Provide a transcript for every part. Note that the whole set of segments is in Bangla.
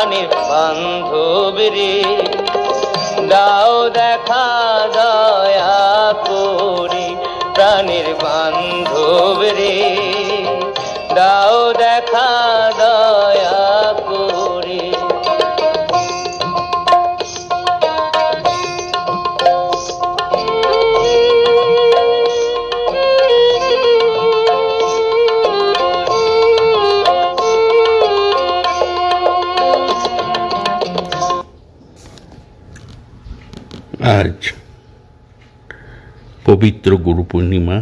প্রাণীর বান্ধবীরে দাও দেখা দয়া করে প্রাণীর বান্ধবীরে দাও দেখা দয়া করে। আজ পবিত্র গুরু পূর্ণিমা।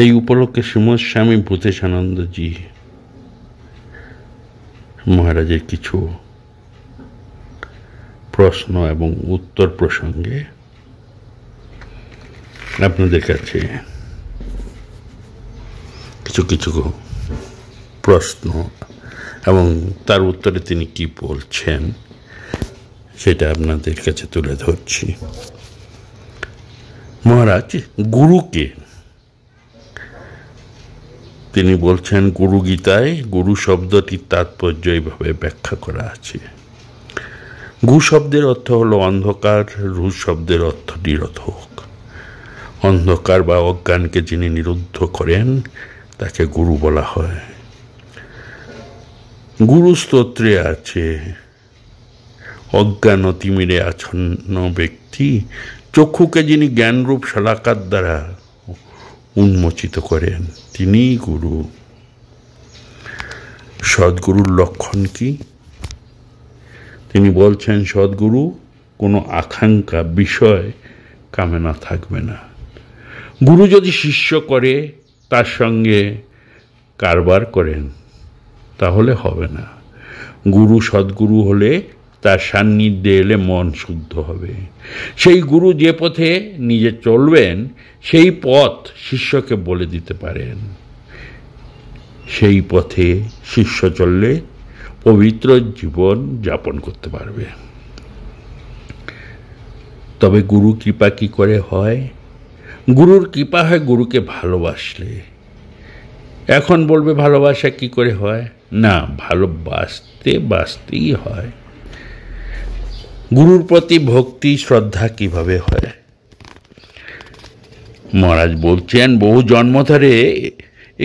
এই উপলক্ষে শ্রীমৎ স্বামী ভূতেশানন্দজি মহারাজের কিছু প্রশ্ন এবং উত্তর প্রসঙ্গে আপনাদের কাছে কিছু কিছু প্রশ্ন এবং তার উত্তরে তিনি কি বলছেন সেটা আপনাদের কাছে তুলে ধরছি। মহারাজ, গুরুকে তিনি বলছেন, গুরু গীতায় গুরু শব্দটির তাৎপর্য এইভাবে ব্যাখ্যা করা আছে। গু শব্দের অর্থ হলো অন্ধকার, রু শব্দের অর্থ নিরোধক। অন্ধকার বা অজ্ঞানকে যিনি নিরুদ্ধ করেন তাকে গুরু বলা হয়। গুরু স্তোত্রে আছে, অজ্ঞান তিমিরে আচ্ছন্ন ব্যক্তি চক্ষুকে যিনি জ্ঞানরূপ শলাকার দ্বারা উন্মোচিত করেন তিনিই গুরু। সদ্গুরুর লক্ষণ কি? তিনি বলছেন, সদ্গুরু কোনো আকাঙ্ক্ষা বিষয় কামনা থাকবে না। গুরু যদি শিষ্য করে তার সঙ্গে কারবার করেন তাহলে হবে না। গুরু সদ্গুরু হলে তার সান্নিধ্যে এলে মন শুদ্ধ হবে। সেই গুরু যে পথে নিজে চলবেন সেই পথ শিষ্যকে বলে দিতে পারেন। সেই পথে শিষ্য চললে পবিত্র জীবন যাপন করতে পারবে। তবে গুরু কৃপা কি করে হয়? গুরুর কৃপা হয় গুরুকে ভালোবাসলে। এখন বলবে ভালোবাসা কি করে হয়? না, ভালোবাসতেই হয়। গুরুর প্রতি ভক্তি শ্রদ্ধা কিভাবে হয়? মহারাজ বলছেন, বহু জন্ম ধরে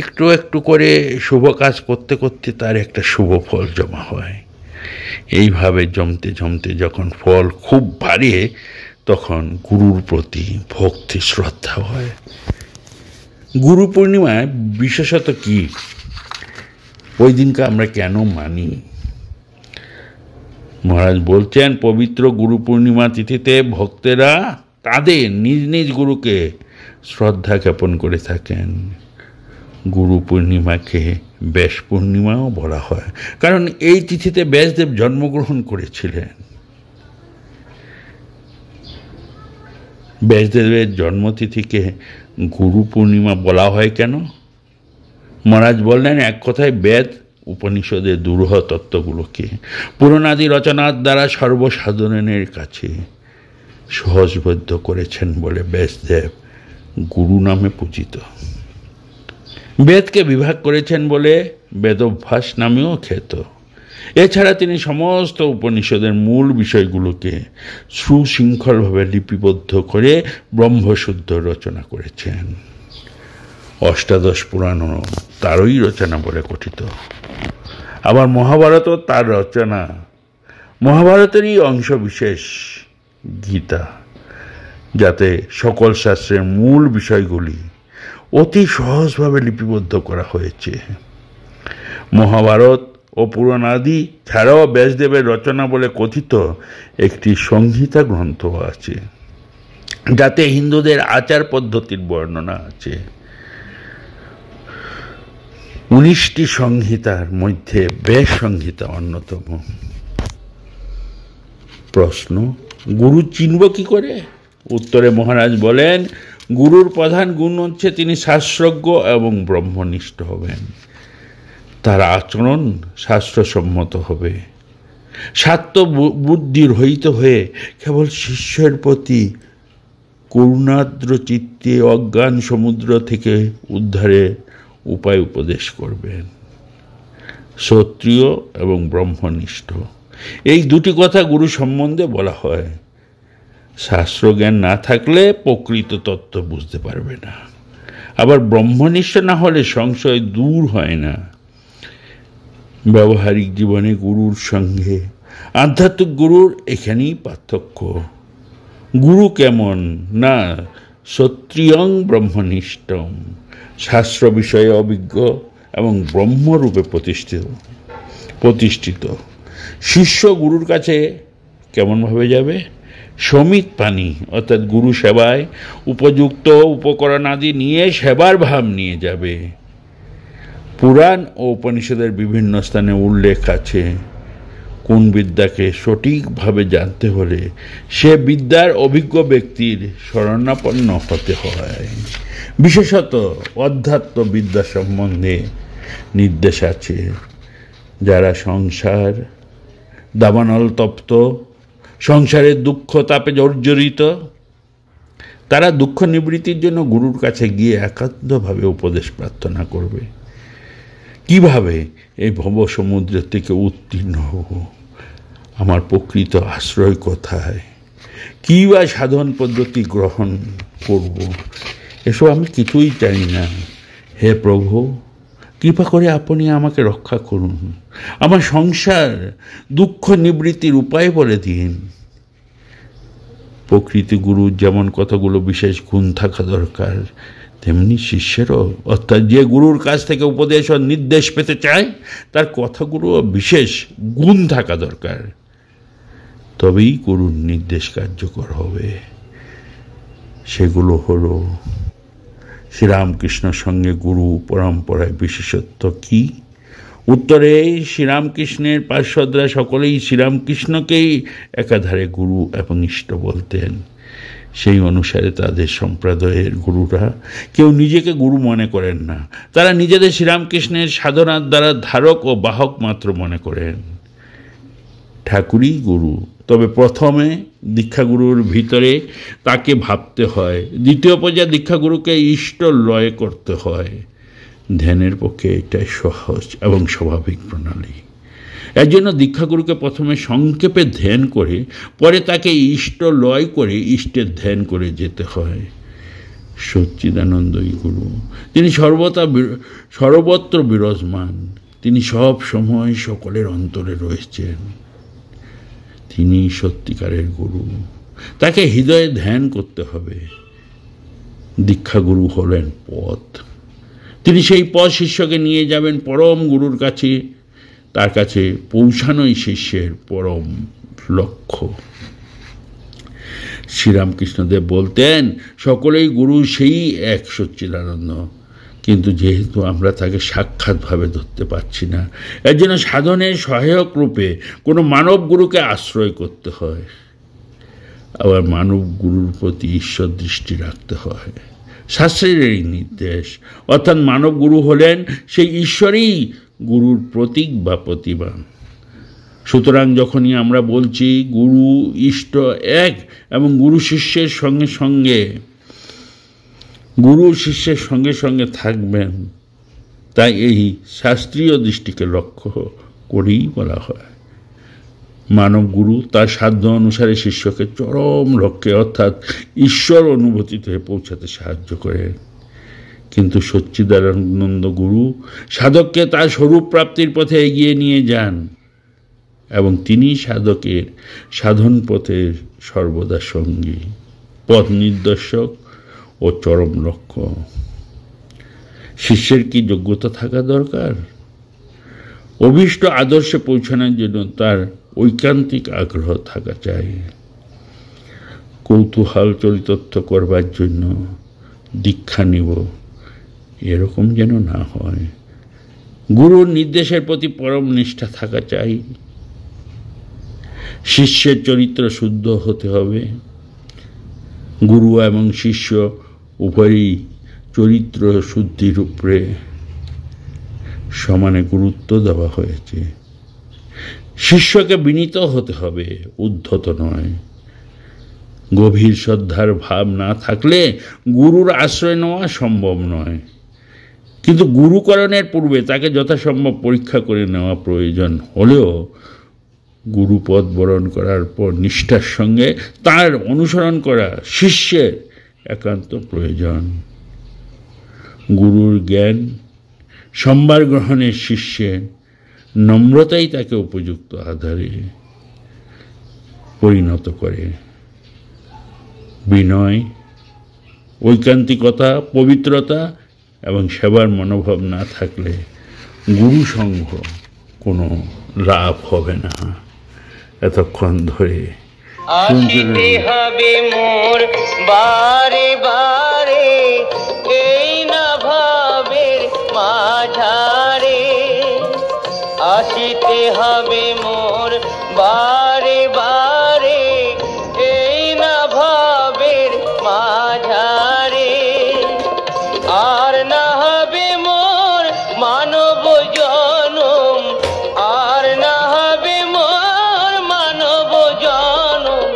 একটু একটু করে শুভ কাজ করতে করতে তার একটা শুভ ফল জমা হয়। এইভাবে জমতে জমতে যখন ফল খুব বাড়ে তখন গুরুর প্রতি ভক্তি শ্রদ্ধা হয়। গুরু পূর্ণিমায় বিশেষত কি? ওই দিনকে আমরা কেন মানি? মহারাজ বলছেন, পবিত্র গুরু পূর্ণিমা তিথিতে ভক্তেরা তাদের নিজ নিজ গুরুকে শ্রদ্ধা জ্ঞাপন করে থাকেন। গুরু পূর্ণিমাকে ব্যাস পূর্ণিমাও বলা হয়, কারণ এই তিথিতে ব্যাসদেব জন্মগ্রহণ করেছিলেন। ব্যাসদেবের জন্মতিথিকে গুরু পূর্ণিমা বলা হয় কেন? মহারাজ বললেন, এক কথায় বেদ উপনিষদের দুরূহ তত্ত্বগুলোকে পুরাণাদি রচনার দ্বারা সর্বসাধারণের কাছে সহজবোধ্য করেছেন বলে ব্যাসদেব গুরু নামে পূজিত। বেদকে বিভাগ করেছেন বলে বেদভ্যাস নামেও খ্যাত। এছাড়া তিনি সমস্ত উপনিষদের মূল বিষয়গুলোকে সুশৃঙ্খলভাবে লিপিবদ্ধ করে ব্রহ্মসূত্র রচনা করেছেন। অষ্টাদশ পুরাণও তারই রচনা বলে কথিত। আবার মহাভারতও তার রচনা। মহাভারতেরই অংশ বিশেষ গীতা, যাতে সকল শাস্ত্রের মূল বিষয়গুলি অতি সহজভাবে লিপিবদ্ধ করা হয়েছে। মহাভারত ও পুরাণাদি ছাড়াও ব্যাসদেবের রচনা বলে কথিত একটি সংহিতা গ্রন্থ আছে, যাতে হিন্দুদের আচার পদ্ধতির বর্ণনা আছে। 19টি সংহিতার মধ্যে ব্যাস সংহিতা অন্যতম। প্রশ্ন, গুরু চিনব কি করে? উত্তরে মহারাজ বলেন, গুরুর প্রধান গুণ হচ্ছে তিনি শাস্ত্রজ্ঞ এবং ব্রহ্মনিষ্ঠ হবেন। তার আচরণ শাস্ত্রসম্মত হবে। স্বার্থ বুদ্ধি রহিত হয়ে কেবল শিষ্যের প্রতি করুণাদ্র চিত্তে অজ্ঞান সমুদ্র থেকে উদ্ধারের উপায় উপদেশ করবেন। ক্ষত্রিয় এবং ব্রহ্মনিষ্ঠ। এই দুটি কথা গুরু সম্বন্ধে বলা হয়। শাস্ত্রজ্ঞান না থাকলে প্রকৃত তত্ত্ব বুঝতে পারবে না। আবার ব্রহ্মনিষ্ঠ না হলে সংশয় দূর হয় না। ব্যবহারিক জীবনে গুরুর সঙ্গে আধ্যাত্মিক গুরুর এখানেই পার্থক্য। গুরু কেমন না ক্ষত্রিয়ং ব্রহ্মনিষ্ঠম, শাস্ত্র বিষয়ে অভিজ্ঞ এবং ব্রহ্মরূপে প্রতিষ্ঠিত। শিষ্য গুরুর কাছে কেমনভাবে যাবে? সমিত পানি, অর্থাৎ গুরু সেবায় উপযুক্ত উপকরণ আদি নিয়ে সেবার ভাব নিয়ে যাবে। পুরাণ ও উপনিষদের বিভিন্ন স্থানে উল্লেখ আছে, কোন বিদ্যাকে সঠিকভাবে জানতে হলে সে বিদ্যার অভিজ্ঞ ব্যক্তির শরণাপন্ন হতে হয়। বিশেষত অধ্যাত্ম বিদ্যা সম্বন্ধে নির্দেশ আছে। যারা সংসার দাবানল তপ্ত, সংসারের দুঃখ তাপে জর্জরিত, তারা দুঃখ নিবৃত্তির জন্য গুরুর কাছে গিয়ে একান্তভাবে উপদেশ প্রার্থনা করবে। কিভাবে এই ভব সমুদ্র থেকে উত্তীর্ণ হব? আমার প্রকৃত আশ্রয় কোথায়? কি বা সাধন পদ্ধতি গ্রহণ করব? এসব আমি কিছুই জানি না। হে প্রভু, কৃপা করে আপনি আমাকে রক্ষা করুন। আমার সংসার দুঃখ নিবৃত্তির উপায় বলে দিন। প্রকৃতি গুরুর যেমন কতগুলো বিশেষ গুণ থাকা দরকার, তেমনি শিষ্যেরও, অর্থাৎ যে গুরুর কাছ থেকে উপদেশ ও নির্দেশ পেতে চায় তার কথাগুলো বিশেষ গুণ থাকা দরকার। তবেই গুরুর নির্দেশ কার্যকর হবে। সেগুলো হলো শ্রীরামকৃষ্ণের সঙ্গে গুরু পরম্পরায় বিশেষত্ব কি? উত্তরে শ্রীরামকৃষ্ণের পার্শ্বদরা সকলেই শ্রীরামকৃষ্ণকেই একাধারে গুরু এবং ইষ্ট বলতেন। সেই অনুসারে তাদের সম্প্রদায়ের গুরুরা কেউ নিজেকে গুরু মনে করেন না। তারা নিজেদের শ্রীরামকৃষ্ণের সাধনার দ্বারা ধারক ও বাহক মাত্র মনে করেন। ঠাকুরই গুরু, তবে প্রথমে দীক্ষাগুরুর ভিতরে তাকে ভাবতে হয়। দ্বিতীয় পর্যায়ে দীক্ষাগুরুকে ইষ্ট লয় করতে হয়। ধ্যানের পক্ষে এটাই সহজ এবং স্বাভাবিক প্রণালী। এর জন্য দীক্ষাগুরুকে প্রথমে সংক্ষেপে ধ্যান করে পরে তাকে ইষ্ট লয় করে ইষ্টের ধ্যান করে যেতে হয়। সচ্চিদানন্দই গুরু। তিনি সর্বত্র বিরাজমান। তিনি সব সময় সকলের অন্তরে রয়েছেন। তিনি সত্যিকারের গুরু। তাকে হৃদয়ে ধ্যান করতে হবে। দীক্ষাগুরু হলেন পথ। তিনি সেই পথ শিষ্যকে নিয়ে যাবেন পরম গুরুর কাছে। তার কাছে পৌঁছানোই শিষ্যের পরম লক্ষ্য। শ্রীরামকৃষ্ণদেব বলতেন, সকলেই গুরু সেই এক সচ্চিদানন্দ, কিন্তু যেহেতু আমরা তাকে সাক্ষাৎভাবে ধরতে পারছি না, এর জন্য সাধনের সহায়ক রূপে কোনো মানব গুরুকে আশ্রয় করতে হয়। আবার মানব গুরুর প্রতি ঈশ্বর দৃষ্টি রাখতে হয়। শাস্ত্রের এই নির্দেশ, অর্থাৎ মানব গুরু হলেন সেই ঈশ্বরই গুরুর প্রতীক বা প্রতিমা। সুতরাং যখনই আমরা বলছি গুরু ইষ্ট এক এবং গুরু শিষ্যের সঙ্গে থাকবেন, তাই এই শাস্ত্রীয় দৃষ্টিকে লক্ষ্য করেই বলা হয়। মানব গুরু তার সাধ্য অনুসারে শিষ্যকে চরম লক্ষ্যে অর্থাৎ ঈশ্বর অনুভূতিতে পৌঁছাতে সাহায্য করেন। কিন্তু সচ্চিদানন্দ গুরু সাধককে তার স্বরূপ প্রাপ্তির পথে এগিয়ে নিয়ে যান এবং তিনি সাধকের সাধন পথের সর্বদা সঙ্গী, পথ নির্দেশক ও চরম লক্ষ্য। শিষ্যের কি যোগ্যতা থাকা দরকার? অভীষ্ট আদর্শে পৌঁছানোর জন্য তার ঐকান্তিক আগ্রহ থাকা চাই। কৌতূহল চরিতার্থ করবার জন্য দীক্ষা নিব এরকম যেন না হয়। গুরুর নির্দেশের প্রতি পরম নিষ্ঠা থাকা চাই। শিষ্যের চরিত্র শুদ্ধ হতে হবে। গুরু এবং শিষ্য উভয়ই চরিত্র শুদ্ধির উপরে সমানে গুরুত্ব দেওয়া হয়েছে। শিষ্যকে বিনীত হতে হবে, উদ্ধত নয়। গভীর শ্রদ্ধার ভাব না থাকলে গুরুর আশ্রয় নেওয়া সম্ভব নয়। কিন্তু গুরুকরণের পূর্বে তাকে যথাসম্ভব পরীক্ষা করে নেওয়া প্রয়োজন হলেও গুরুপদ বরণ করার পর নিষ্ঠার সঙ্গে তার অনুসরণ করা শিষ্যের একান্ত প্রয়োজন। গুরুর জ্ঞান সম্ভার গ্রহণের শিষ্যের নম্রতাই তাকে উপযুক্ত আধারে পরিণত করে। বিনয়, ঐকান্তিকতা, পবিত্রতা এবং সেবার মনোভাব না থাকলে গুরু সঙ্গ কোনো লাভ হবে না। এতক্ষণ ধরে আসিতে হবে মোর বারে বারে, এই না ভাবের মাঝারে। আসিতে হবে মোর বারে বারে, এই না ভাবের মাঝারে। আর না হবে মোর মানব জনম, আর না হবে মোর মানব জনম।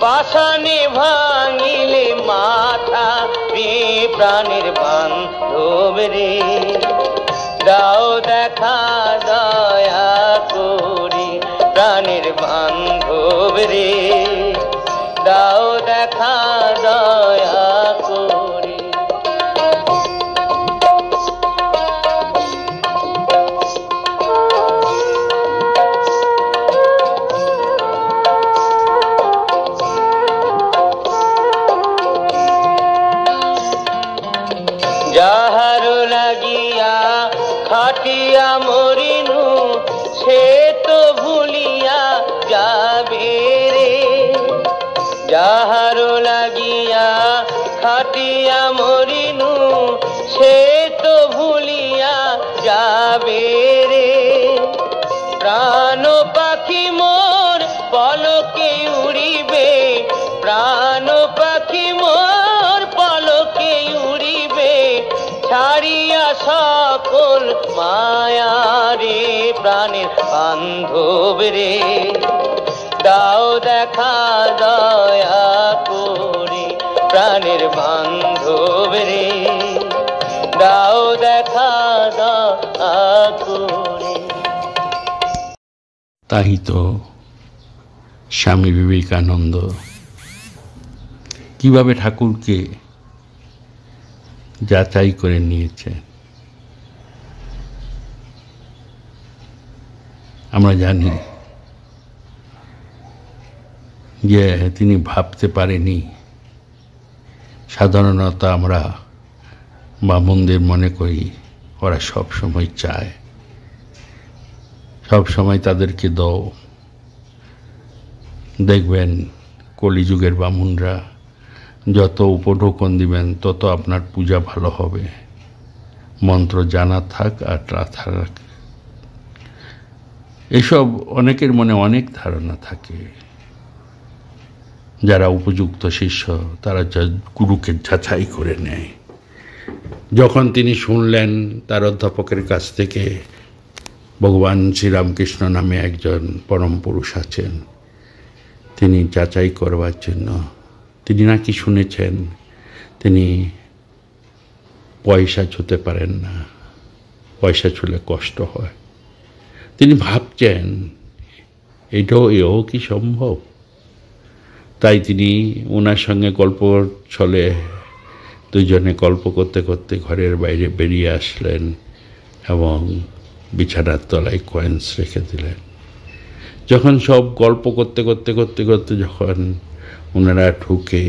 পাষাণে ভাঙিলে মাথা রে, প্রাণের বান্ধব রে। দাও দেখা দয়া করি, প্রাণের বান্ধব রে। দাও দেখা দয়া করি। যাহার লাগিয়া খাটিয়া মরিনু, সে তো ভুলিয়া যাবে রে। যাহার লাগিয়া খাটিয়া মরিনু, সে তো ভুলিয়া যাবে রে। প্রাণ পাখি মোর পলকে উড়িবে, প্রাণ পাখি মোর পলকে উড়িবে। ছাড়িয়া সকল মায়া রে, প্রাণের বান্ধব রে। দাও দেখা দয়া করি, প্রাণের বান্ধব রে। দাও দেখা দয়া করি। তাই তো স্বামী বিবেকানন্দ কিভাবে ঠাকুরকে যাচাই করে নিয়েছে। আমরা জানি যে তিনি ভাবতে পারেনি। সাধারণত আমরা বামুনদের মনে করি ওরা সব সময় চায়, সব সময় তাদেরকে দাও। দেখবেন কলিযুগের বামুনরা যত উপঢৌকন দিবেন তত আপনার পূজা ভালো হবে, মন্ত্র জানা থাক আর না থাক। এসব অনেকের মনে অনেক ধারণা থাকে। যারা উপযুক্ত শিষ্য তারা গুরুকে যাচাই করে নেয়। যখন তিনি শুনলেন তার অধ্যাপকের কাছ থেকে ভগবান শ্রীরামকৃষ্ণ নামে একজন পরম পুরুষ আছেন, তিনি যাচাই করবার জন্য, তিনি নাকি শুনেছেন তিনি পয়সা ছুঁতে পারেন না, পয়সা ছুঁলে কষ্ট হয়। তিনি ভাবছেন এও কি সম্ভব। তাই তিনি ওনার সঙ্গে গল্প ছলে দুজনে গল্প করতে করতে ঘরের বাইরে বেরিয়ে আসলেন এবং বিছানার তলায় কয়েন্স রেখে দিলেন। যখন সব গল্প করতে করতে করতে করতে যখন ওনারা ঢুকে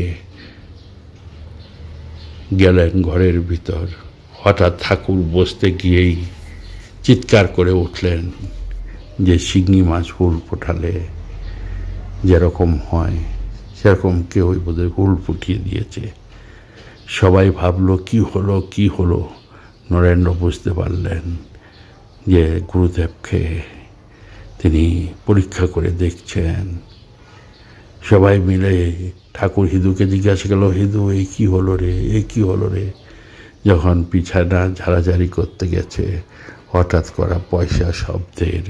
গেলেন ঘরের ভিতর, হঠাৎ ঠাকুর বসতে গিয়েই চিৎকার করে উঠলেন যে শিঙি মাছ হুল ফোটালে যেরকম হয় সেরকম কেউই বোধহয় হুল ফুটিয়ে দিয়েছে। সবাই ভাবলো কি হলো। নরেন্দ্র বুঝতে পারলেন যে গুরুদেবকে তিনি পরীক্ষা করে দেখছেন। সবাই মিলে ঠাকুর হিঁদুকে জিজ্ঞাসা করলো, হিঁদু এই কি হলো রে। যখন বিছানা ঝাড়াঝাড়ি করতে গেছে হঠাৎ করা পয়সা শব্দের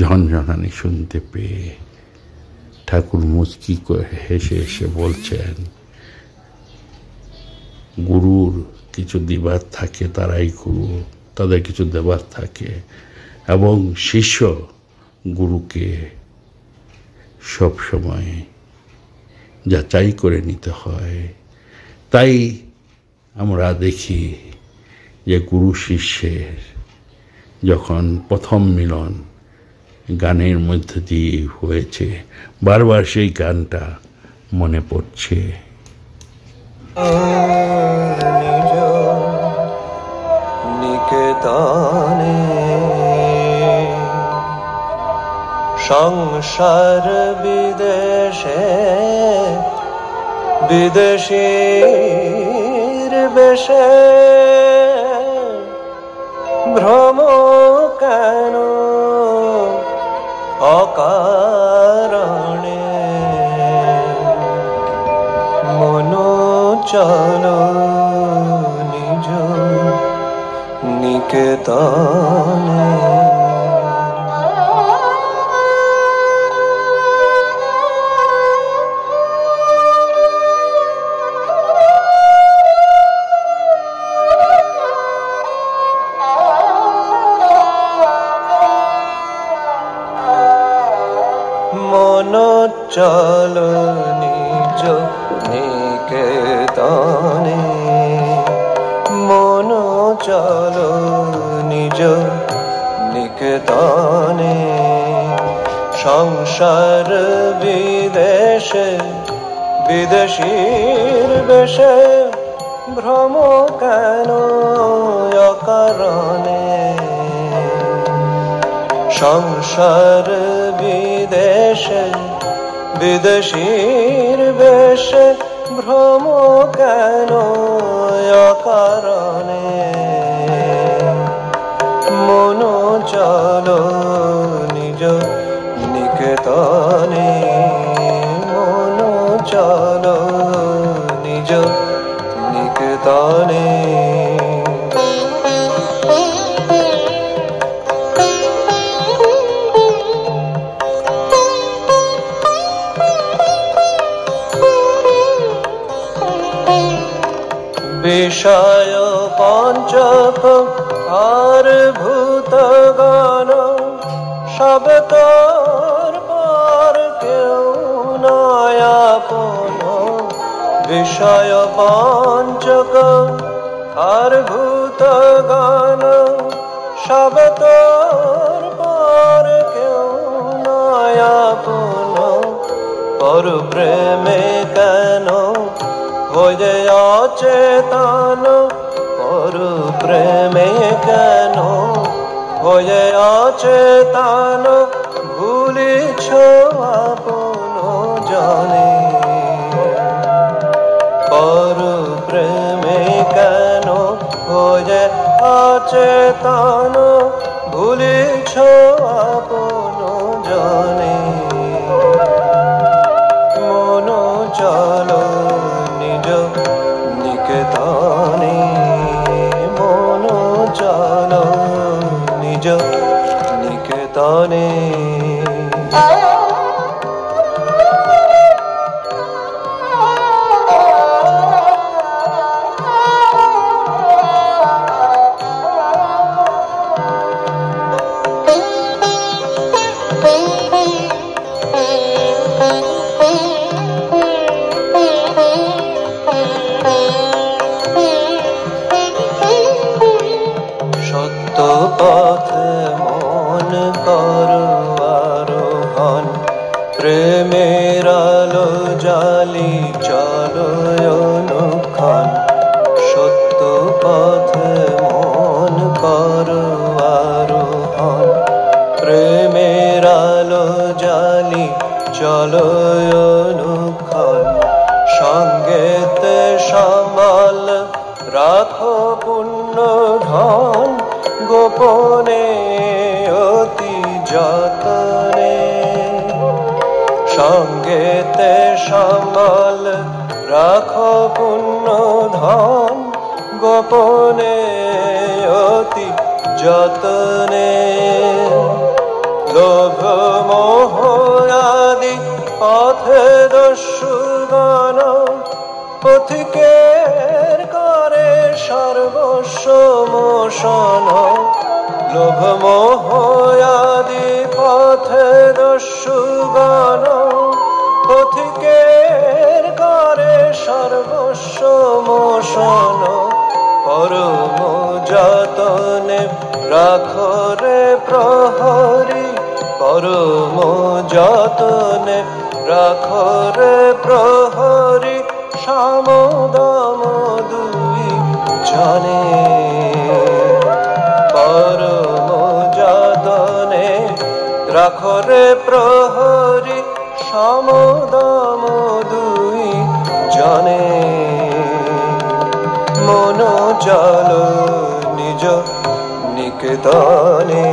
ঝনঝনানি শুনতে পেয়ে ঠাকুর মুচকি করে হেসে বলছেন, গুরুর কিছু দিবার থাকে তারাই গুরু, তাদের কিছু দেবার থাকে, এবং শিষ্য গুরুকে সব সময় যাচাই করে নিতে হয়। তাই আমরা দেখি যে গুরু শিষ্যের যখন প্রথম মিলন গানের মধ্যে দিয়ে হয়েছে, বারবার সেই গানটা মনে পড়ছে। নিজ নিকেতনে সংসার বিদেশে বিদেশীর বেশে ভ্রম কেন অকারণে মনো চলো নিজ নিকেতনে। মনো চলো নিজ নিকেতনে, মনো চলো নিজ নিকেতনে সংসার বিদেশে বিদেশীর বেশে ভ্রম কেন অকারণে সংসার বিদেশে বিদেশীর বেশে ভ্রম কেন অকারণে মনো চলো নিজ নিকেতনে, মনো চলো নিজ নিকেতনে। বিষয় পঞ্চক আর ভূতগণ সব তোর পর কেউ নয় আপন। বিষয় পঞ্চক আর ভূতগণ সব তোর পর কেউ নয় আপন। পর প্রেমে কেন হয়ে অচেতন, পর প্রেমে কেন হয়ে অচেতন, ভুলিছ আপন জনে। পর প্রেমে কেন হয়ে অচেতন, ভুলিছ আপন জনে। মনো চলো নিজ নিকেতনে, মনো চলো নিজ নিকেতনে। সত্য পথে মন করো আরোহণ, প্রেমের আলো জালি চলো অনুক্ষণ। সত্য পথে মন করো আরোহণ, প্রেমের আলো জালি চলো অনুক্ষণ। সঙ্গেতে সম্বল রাখো পুণ্য ধন, গোপনে অতি যতনে। সঙ্গেতে সম্বল রাখো পুণ্য ধন, গোপনে অতি যতনে। লোভ মোহ আদি পথে দস্যুগণ, পথিকের করে সর্বস্ব মোশন লোভ মোহ আদি পথে দস্যুগণ পথিকের করে সর্বস্ব মোশন পরম যতনে রাখো রে প্রহরী পরম যতনে রাখো রে প্রহরী সমদম দুই জনে পরম যতনে রাখো রে প্রহরী সমদম দুই জনে মন চল নিজ নিকেতনে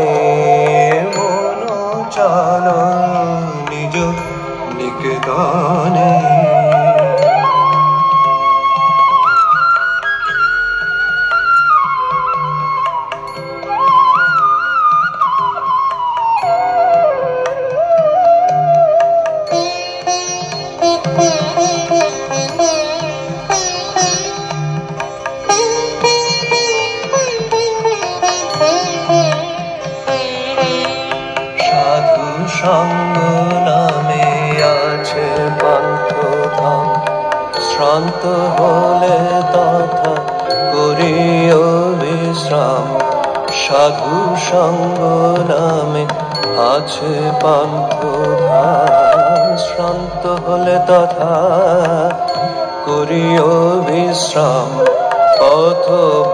মন চল নিজ নিকেতনে সঙ্গ নামে আছে পান্থধাম শ্রান্ত হলে তথা করিও বিশ্রাম সাধু সঙ্গ নামে আছে পান্থধাম শ্রান্ত হলে তথা করিও বিশ্রাম পথ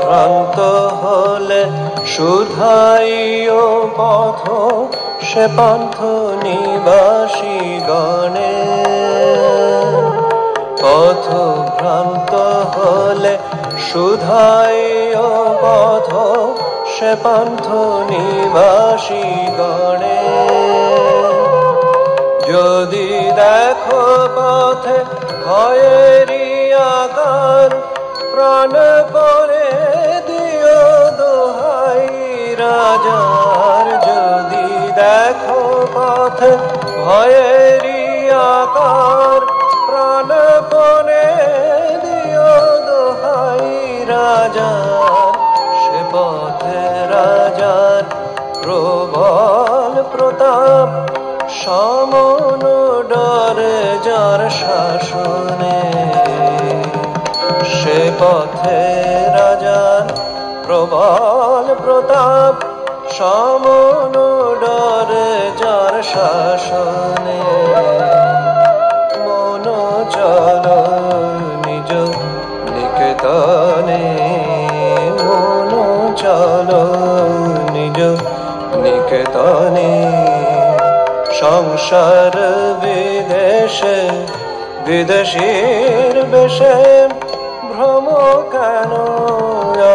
ভ্রান্ত হলে শুধাইও পথ সে পান্থ নিবাসী গণে পথ ভ্রান্ত হলে শুধাইও পথ সে পান্থ নিবাসী গণে যদি দেখো পথে ভয়েরই আকার প্রাণ পরে দিও দোহাই রাজার যদি দেখো পথে ভয়েরই আকার প্রাণ পরে দিও দোহাই রাজার সে পথে রাজার প্রবল প্রতাপ সমন ডরে যার শাসনে সে পথে রাজার প্রবল প্রতাপ সমন ডরে যার শাসনে মন চল নিজ নিকেতনে মন চল নিজ নিকেতনে সংসার বিদেশে বিদেশীর বেশে ভ্রম কেন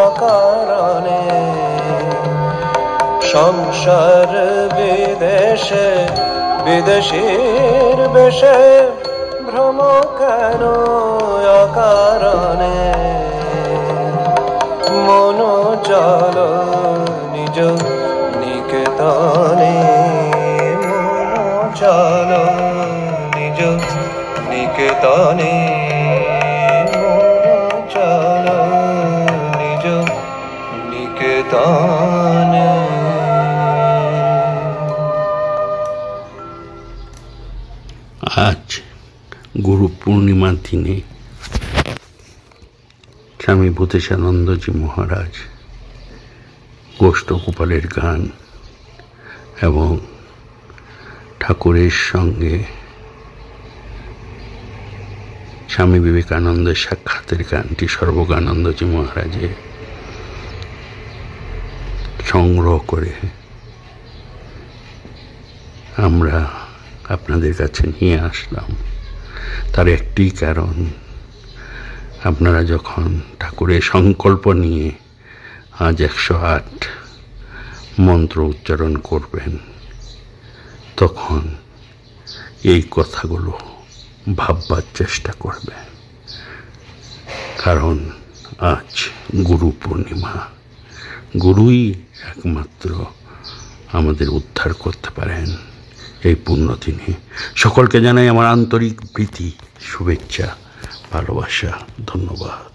অকারণে সংসার বিদেশে বিদেশীর বেশে ভ্রম কেন অকারণে মন চল নিজ নিকেতনে মন চল নিজ নিকেতনে মন চল নিজ নিকেতনে। আজ গুরু পূর্ণিমার দিনে স্বামী ভূতেশানন্দজি মহারাজ গোষ্ঠগোপালের গান এবং ঠাকুরের সঙ্গে স্বামী বিবেকানন্দের সাক্ষাতের গানটি সর্বজ্ঞানন্দজি মহারাজের সংগ্রহ করে আমরা আপনাদের কাছে নিয়ে আসলাম। তার একটি কারণ, আপনারা যখন ঠাকুরের সংকল্প নিয়ে আজ 108 মন্ত্র উচ্চারণ করবেন তখন এই কথাগুলো ভাববার চেষ্টা করবেন, কারণ আজ গুরু পূর্ণিমা। গুরুই একমাত্র আমাদের উদ্ধার করতে পারেন এই পুণ্যদিনে। সকলকে জানাই আমার আন্তরিক প্রীতি, শুভেচ্ছা, ভালোবাসা, ধন্যবাদ।